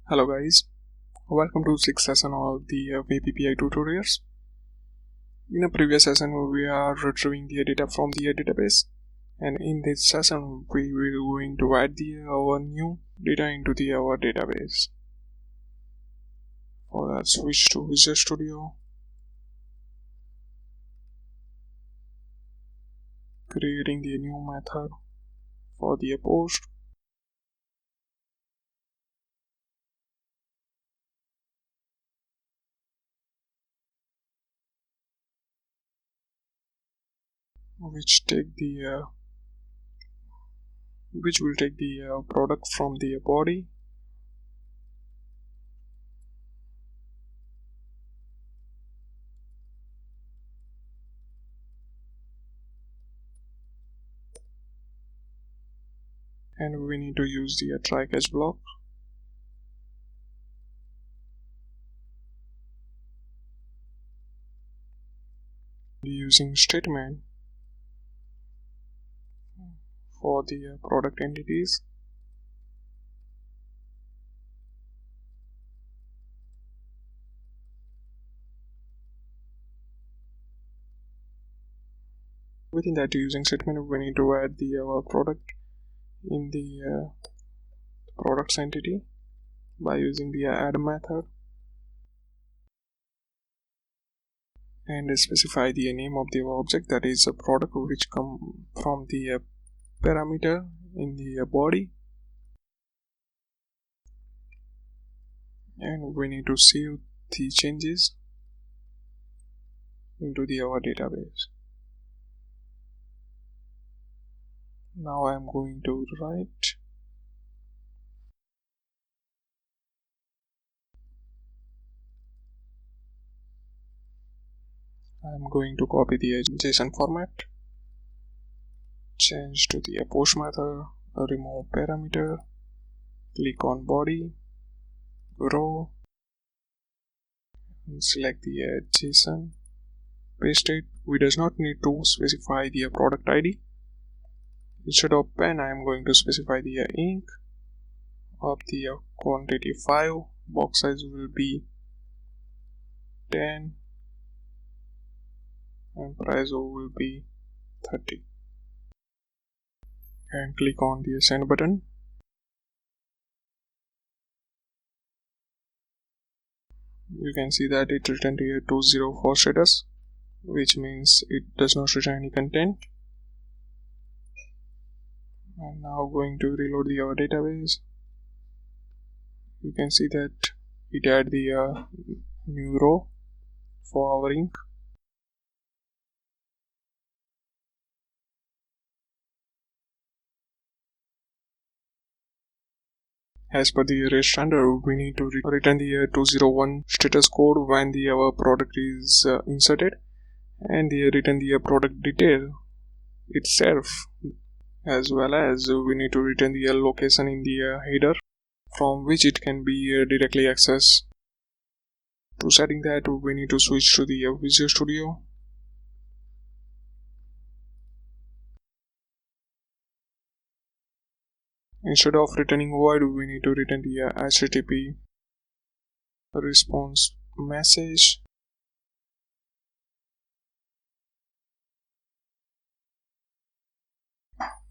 Hello guys, welcome to 6th session of the VPPI tutorials. In a previous session we are retrieving the data from the database, and in this session we will going to add our new data into our database. For that, switch to Visual Studio, creating the new method for the post. Which will take the product from the body, and we need to use the try catch block. Using statement for the product entities. Within that using statement, we need to add our product in the products entity by using the add method, and specify the name of the object, that is a product which come from the parameter in the body, and we need to save the changes into our database. Now I am going to write. I am going to copy the JSON format, change to the post method, remove parameter, click on body, row, and select the JSON, paste it. We does not need to specify the product ID. Instead of pen, I am going to specify the ink of the quantity 5, box size will be 10, and price will be 30, and click on the send button. You can see that it returned here 204 status, which means it does not return any content. And now going to reload our database. You can see that it add the new row for our ink. As per the REST standard, we need to return the 201 status code when our product is inserted, and return the product detail itself, as well as we need to return the location in the header from which it can be directly accessed. To setting that, we need to switch to the Visual Studio. Instead of returning void, we need to return the HTTP response message.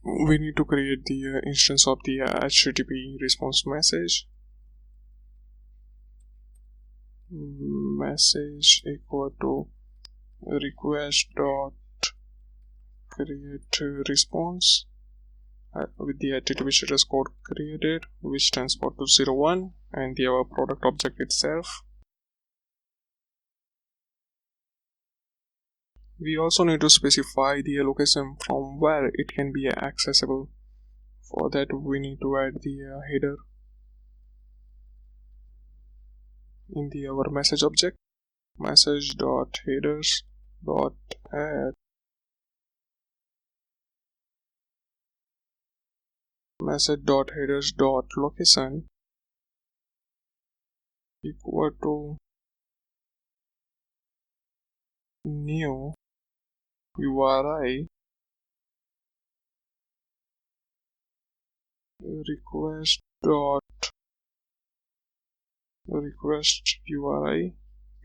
We need to create the instance of the HTTP response message. Message equal to request dot create response with the HTTP status code created, which stands for 201, and our product object itself. We also need to specify the location from where it can be accessible. For that, we need to add the header in our message object. Message.headers.add message.headers.location equal to new URI request dot request URI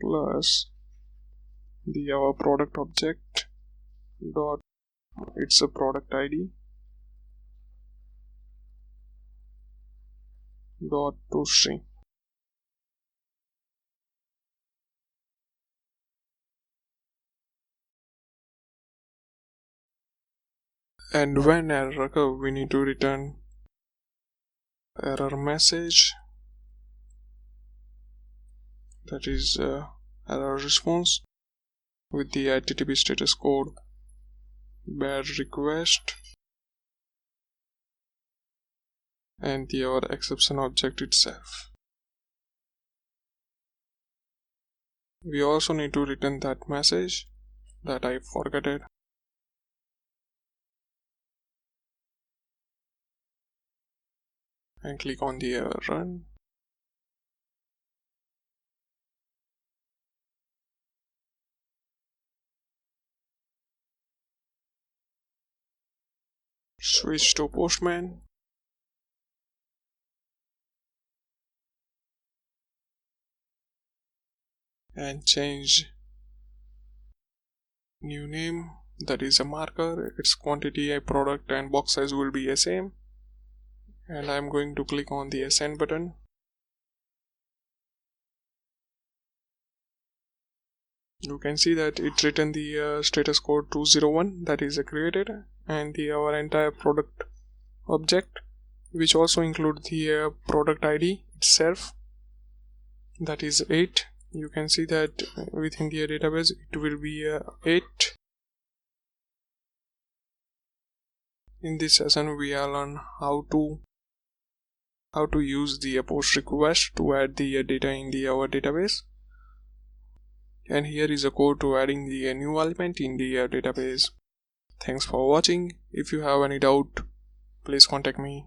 plus the our product object dot it's a product ID dot toString. And when error occur, we need to return error message, that is error response with the HTTP status code bad request and the our exception object itself. We also need to return that message that I forgot it. And click on the run. Switch to Postman. And change new name, that is a marker, its quantity, a product and box size will be the same. And I'm going to click on the send button. You can see that it written the status code 201 that is created, and the our entire product object, which also include the product ID itself, that is 8. You can see that within the database it will be 8. In this session we will learn how to use the post request to add the data in the our database. And here is a code to adding the new element in the database. Thanks for watching. If you have any doubt, please contact me.